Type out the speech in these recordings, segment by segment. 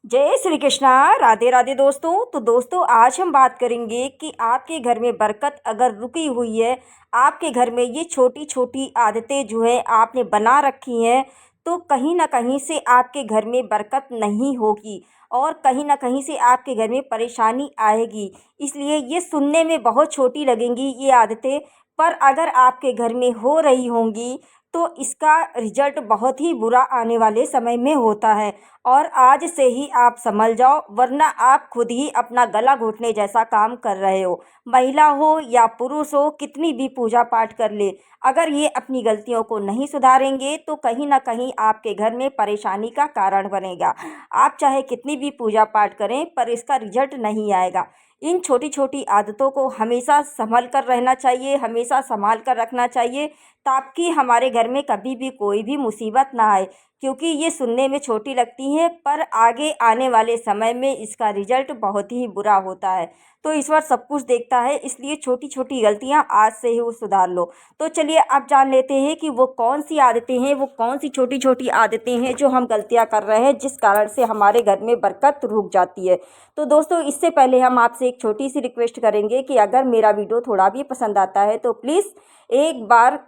जय श्री कृष्णा। राधे राधे दोस्तों। तो दोस्तों आज हम बात करेंगे कि आपके घर में बरकत अगर रुकी हुई है, आपके घर में ये छोटी छोटी आदतें जो है आपने बना रखी हैं, तो कहीं ना कहीं से आपके घर में बरकत नहीं होगी और कहीं ना कहीं से आपके घर में परेशानी आएगी। इसलिए ये सुनने में बहुत छोटी लगेंगी ये आदतें, पर अगर आपके घर में हो रही होंगी तो इसका रिजल्ट बहुत ही बुरा आने वाले समय में होता है। और आज से ही आप संभल जाओ, वरना आप खुद ही अपना गला घोटने जैसा काम कर रहे हो। महिला हो या पुरुष हो, कितनी भी पूजा पाठ कर ले, अगर ये अपनी गलतियों को नहीं सुधारेंगे तो कहीं ना कहीं आपके घर में परेशानी का कारण बनेगा। आप चाहे कितनी भी पूजा पाठ करें पर इसका रिजल्ट नहीं आएगा। इन छोटी छोटी आदतों को हमेशा संभल कर रहना चाहिए, हमेशा संभाल कर रखना चाहिए, ताकि हमारे घर में कभी भी कोई भी मुसीबत ना आए। क्योंकि ये सुनने में छोटी लगती हैं पर आगे आने वाले समय में इसका रिजल्ट बहुत ही बुरा होता है। तो ईश्वर सब कुछ देखता है, इसलिए छोटी छोटी गलतियां आज से ही वो सुधार लो। तो चलिए अब जान लेते हैं कि वो कौन सी आदतें हैं, वो कौन सी छोटी छोटी आदतें हैं जो हम गलतियां कर रहे हैं जिस कारण से हमारे घर में बरकत रुक जाती है। तो दोस्तों इससे पहले हम आपसे एक छोटी सी रिक्वेस्ट करेंगे कि अगर मेरा वीडियो थोड़ा भी पसंद आता है तो प्लीज़ एक बार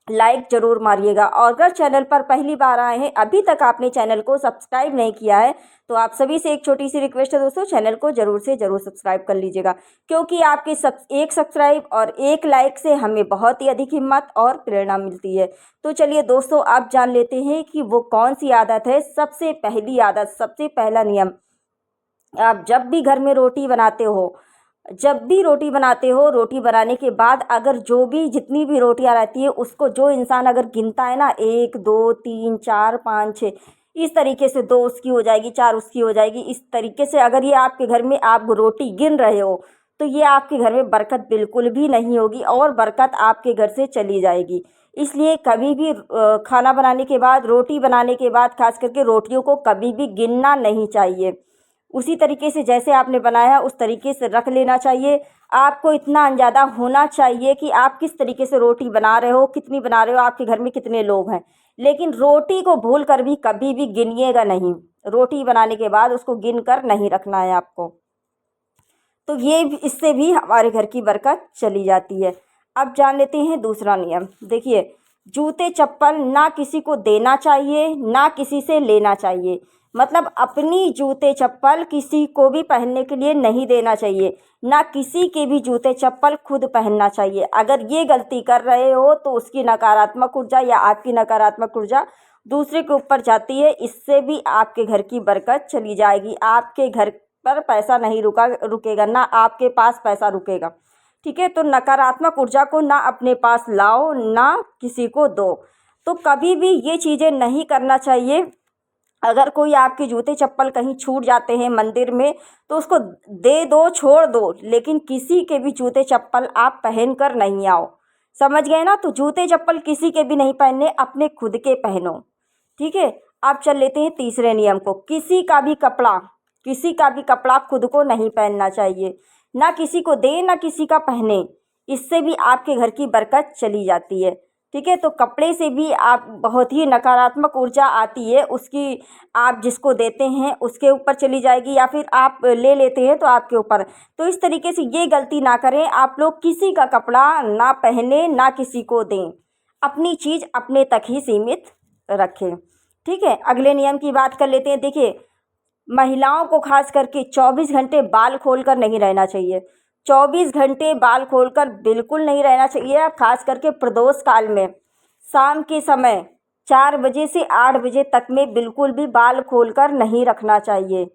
लाइक ज़रूर मारिएगा। और अगर चैनल पर पहली बार आए हैं, अभी तक आपने चैनल को सब्सक्राइब नहीं किया है, तो आप सभी से एक छोटी सी रिक्वेस्ट है दोस्तों, चैनल को ज़रूर से ज़रूर सब्सक्राइब कर लीजिएगा। क्योंकि आपके एक सब्सक्राइब और एक लाइक से हमें बहुत ही अधिक हिम्मत और प्रेरणा मिलती है। तो चलिए दोस्तों अब जान लेते हैं कि वो कौन सी आदत है। सबसे पहली आदत, सबसे पहला नियम, आप जब भी घर में रोटी बनाते हो, जब भी रोटी बनाते हो, रोटी बनाने के बाद अगर जो भी जितनी भी रोटियां रहती है उसको जो इंसान अगर गिनता है ना, 1 2 3 4 5 6, इस तरीके से 2 उसकी हो जाएगी, 4 उसकी हो जाएगी। इस तरीके से अगर ये आपके घर में आप रोटी गिन रहे हो तो ये आपके घर में बरकत बिल्कुल भी नहीं होगी और बरकत आपके घर से चली जाएगी। इसलिए कभी भी खाना बनाने के बाद, रोटी बनाने के बाद खास करके रोटियों को कभी भी गिनना नहीं चाहिए। उसी तरीके से जैसे आपने बनाया उस तरीके से रख लेना चाहिए। आपको इतना अंदाज़ा होना चाहिए कि आप किस तरीके से रोटी बना रहे हो, कितनी बना रहे हो, आपके घर में कितने लोग हैं। लेकिन रोटी को भूल कर भी कभी भी गिनिएगा नहीं। रोटी बनाने के बाद उसको गिन कर नहीं रखना है आपको। तो ये इससे भी हमारे घर की बरकत चली जाती है। अब जान लेते हैं दूसरा नियम। देखिए, जूते चप्पल ना किसी को देना चाहिए, ना किसी से लेना चाहिए। मतलब अपनी जूते चप्पल किसी को भी पहनने के लिए नहीं देना चाहिए, ना किसी के भी जूते चप्पल खुद पहनना चाहिए। अगर ये गलती कर रहे हो तो उसकी नकारात्मक ऊर्जा या आपकी नकारात्मक ऊर्जा दूसरे के ऊपर जाती है। इससे भी आपके घर की बरकत चली जाएगी। आपके घर पर पैसा नहीं रुकेगा, ना आपके पास पैसा रुकेगा। ठीक है, तो नकारात्मक ऊर्जा को ना अपने पास लाओ, ना किसी को दो। तो कभी भी ये चीज़ें नहीं करना चाहिए। अगर कोई आपके जूते चप्पल कहीं छूट जाते हैं मंदिर में तो उसको दे दो, छोड़ दो, लेकिन किसी के भी जूते चप्पल आप पहन कर नहीं आओ। समझ गए ना? तो जूते चप्पल किसी के भी नहीं पहनने, अपने खुद के पहनो। ठीक है, अब चल लेते हैं तीसरे नियम को। किसी का भी कपड़ा खुद को नहीं पहनना चाहिए। ना किसी को दे, ना किसी का पहने। इससे भी आपके घर की बरकत चली जाती है। ठीक है, तो कपड़े से भी आप बहुत ही नकारात्मक ऊर्जा आती है, उसकी आप जिसको देते हैं उसके ऊपर चली जाएगी, या फिर आप ले लेते हैं तो आपके ऊपर। तो इस तरीके से ये गलती ना करें। आप लोग किसी का कपड़ा ना पहने, ना किसी को दें। अपनी चीज़ अपने तक ही सीमित रखें। ठीक है, अगले नियम की बात कर लेते हैं। देखिए, महिलाओं को खास करके 24 घंटे बाल खोलकर नहीं रहना चाहिए। 24 घंटे बाल खोलकर बिल्कुल नहीं रहना चाहिए। खास करके प्रदोष काल में शाम के समय 4 बजे से 8 बजे तक में बिल्कुल भी बाल खोलकर नहीं रखना चाहिए।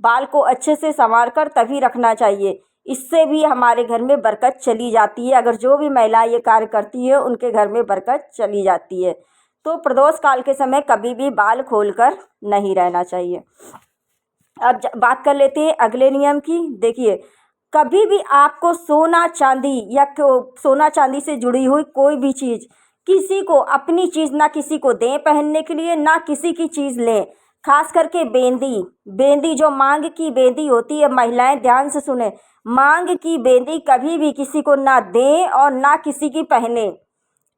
बाल को अच्छे से संवार कर तभी रखना चाहिए। इससे भी हमारे घर में बरकत चली जाती है। अगर जो भी महिलाएं ये कार्य करती है उनके घर में बरकत चली जाती है। तो प्रदोष काल के समय कभी भी बाल खोलकर नहीं रहना चाहिए। अब बात कर लेते हैं अगले नियम की। देखिए, कभी भी आपको सोना चांदी या सोना चांदी से जुड़ी हुई कोई भी चीज़, किसी को अपनी चीज़ ना किसी को दें पहनने के लिए, ना किसी की चीज़ लें। खास करके बेंदी जो मांग की बेंदी होती है, महिलाएं ध्यान से सुने, मांग की बेंदी कभी भी किसी को ना दें और ना किसी की पहने।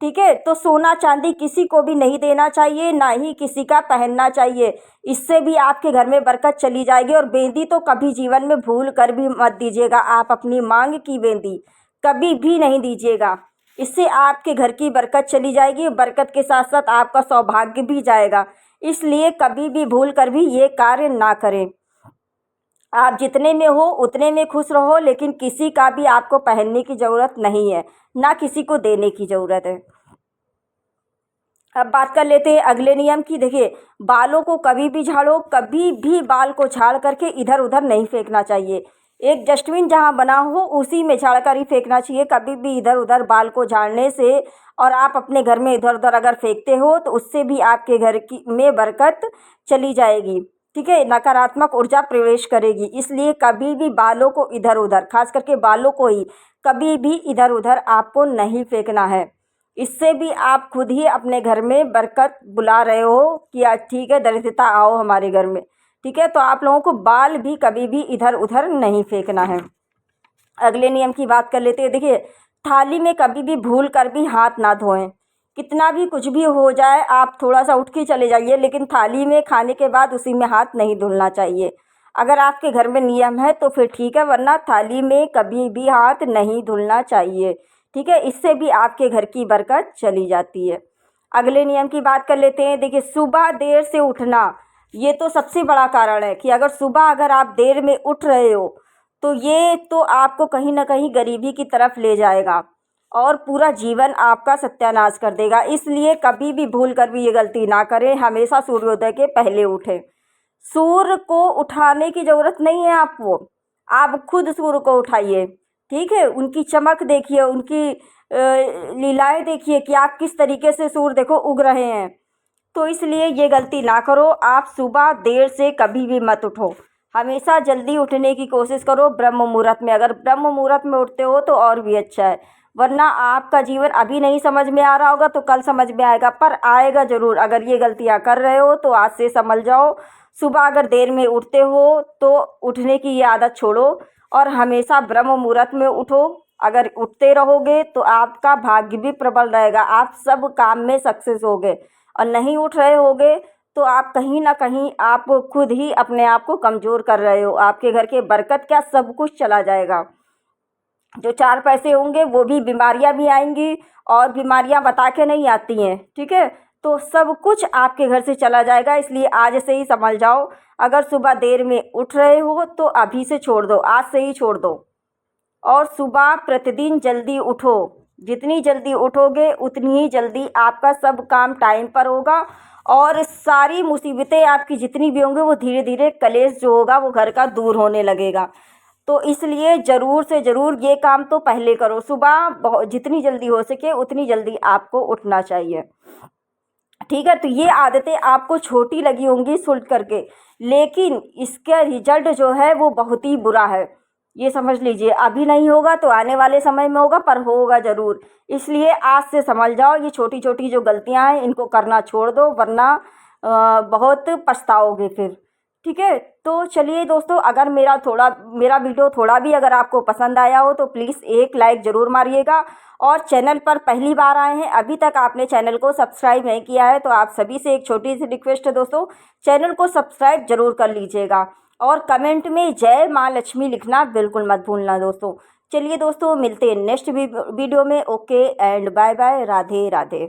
ठीक है। तो सोना चांदी किसी को भी नहीं देना चाहिए, ना ही किसी का पहनना चाहिए। इससे भी आपके घर में बरकत चली जाएगी। और बेंदी तो कभी जीवन में भूल कर भी मत दीजिएगा। आप अपनी मांग की बेंदी कभी भी नहीं दीजिएगा। इससे आपके घर की बरकत चली जाएगी। बरकत के साथ साथ आपका सौभाग्य भी जाएगा। इसलिए कभी भी भूल कर भी ये कार्य ना करें। आप जितने में हो उतने में खुश रहो, लेकिन किसी का भी आपको पहनने की ज़रूरत नहीं है, ना किसी को देने की ज़रूरत है। अब बात कर लेते हैं अगले नियम की। देखिए, बालों को कभी भी झाड़ो, कभी भी बाल को झाड़ करके इधर उधर नहीं फेंकना चाहिए। एक डस्टबिन जहाँ बना हो उसी में झाड़ कर ही फेंकना चाहिए। कभी भी इधर उधर बाल को झाड़ने से और आप अपने घर में इधर उधर अगर फेंकते हो तो उससे भी आपके घर की में बरकत चली जाएगी। ठीक है, नकारात्मक ऊर्जा प्रवेश करेगी। इसलिए कभी भी बालों को इधर उधर, खास करके बालों को ही कभी भी इधर उधर आपको नहीं फेंकना है। इससे भी आप खुद ही अपने घर में बरकत बुला रहे हो कि आज ठीक है, दरिद्रता आओ हमारे घर में। ठीक है, तो आप लोगों को बाल भी कभी भी इधर उधर नहीं फेंकना है। अगले नियम की बात कर लेते हैं। देखिए, थाली में कभी भी भूल कर भी हाथ ना धोएं। कितना भी कुछ भी हो जाए, आप थोड़ा सा उठ के चले जाइए, लेकिन थाली में खाने के बाद उसी में हाथ नहीं धुलना चाहिए। अगर आपके घर में नियम है तो फिर ठीक है, वरना थाली में कभी भी हाथ नहीं धुलना चाहिए। ठीक है, इससे भी आपके घर की बरकत चली जाती है। अगले नियम की बात कर लेते हैं। देखिए, सुबह देर से उठना, ये तो सबसे बड़ा कारण है कि अगर आप देर में उठ रहे हो तो ये तो आपको कहीं ना कहीं गरीबी की तरफ ले जाएगा और पूरा जीवन आपका सत्यानाश कर देगा। इसलिए कभी भी भूल कर भी ये गलती ना करें। हमेशा सूर्योदय के पहले उठें। सूर्य को उठाने की ज़रूरत नहीं है आपको, आप खुद सूर्य को उठाइए। ठीक है, उनकी चमक देखिए, उनकी लीलाएं देखिए कि आप किस तरीके से सूर्य देखो उग रहे हैं। तो इसलिए ये गलती ना करो। आप सुबह देर से कभी भी मत उठो, हमेशा जल्दी उठने की कोशिश करो ब्रह्म मुहूर्त में। अगर ब्रह्म मुहूर्त में उठते हो तो और भी अच्छा है, वरना आपका जीवन अभी नहीं समझ में आ रहा होगा तो कल समझ में आएगा, पर आएगा ज़रूर। अगर ये गलतियां कर रहे हो तो आज से संभल जाओ। सुबह अगर देर में उठते हो तो उठने की ये आदत छोड़ो और हमेशा ब्रह्म मुहूर्त में उठो। अगर उठते रहोगे तो आपका भाग्य भी प्रबल रहेगा, आप सब काम में सक्सेस होगे। और नहीं उठ रहे होगे तो आप कहीं ना कहीं आप खुद ही अपने आप को कमज़ोर कर रहे हो। आपके घर के बरकत क्या, सब कुछ चला जाएगा। जो चार पैसे होंगे वो भी, बीमारियां भी आएंगी, और बीमारियां बता के नहीं आती हैं। ठीक है, तो सब कुछ आपके घर से चला जाएगा। इसलिए आज से ही संभल जाओ। अगर सुबह देर में उठ रहे हो तो अभी से छोड़ दो, आज से ही छोड़ दो। और सुबह प्रतिदिन जल्दी उठो। जितनी जल्दी उठोगे उतनी ही जल्दी आपका सब काम टाइम पर होगा और सारी मुसीबतें आपकी जितनी भी होंगी वो धीरे धीरे, कलेश जो होगा वो घर का दूर होने लगेगा। तो इसलिए ज़रूर से ज़रूर ये काम तो पहले करो। सुबह बहुत जितनी जल्दी हो सके उतनी जल्दी आपको उठना चाहिए। ठीक है, तो ये आदतें आपको छोटी लगी होंगी सुन करके, लेकिन इसका रिजल्ट जो है वो बहुत ही बुरा है। ये समझ लीजिए, अभी नहीं होगा तो आने वाले समय में होगा, पर होगा ज़रूर। इसलिए आज से समझ जाओ, ये छोटी छोटी जो गलतियां हैं इनको करना छोड़ दो, वरना बहुत पछताओगे फिर। ठीक है, तो चलिए दोस्तों, अगर मेरा वीडियो थोड़ा भी अगर आपको पसंद आया हो तो प्लीज़ एक लाइक ज़रूर मारिएगा। और चैनल पर पहली बार आए हैं, अभी तक आपने चैनल को सब्सक्राइब नहीं किया है, तो आप सभी से एक छोटी सी रिक्वेस्ट है दोस्तों, चैनल को सब्सक्राइब ज़रूर कर लीजिएगा। और कमेंट में जय माँ लक्ष्मी लिखना बिल्कुल मत भूलना दोस्तों। चलिए दोस्तों, मिलते हैं नेक्स्ट वीडियो में। Okay and bye bye, Radhe Radhe.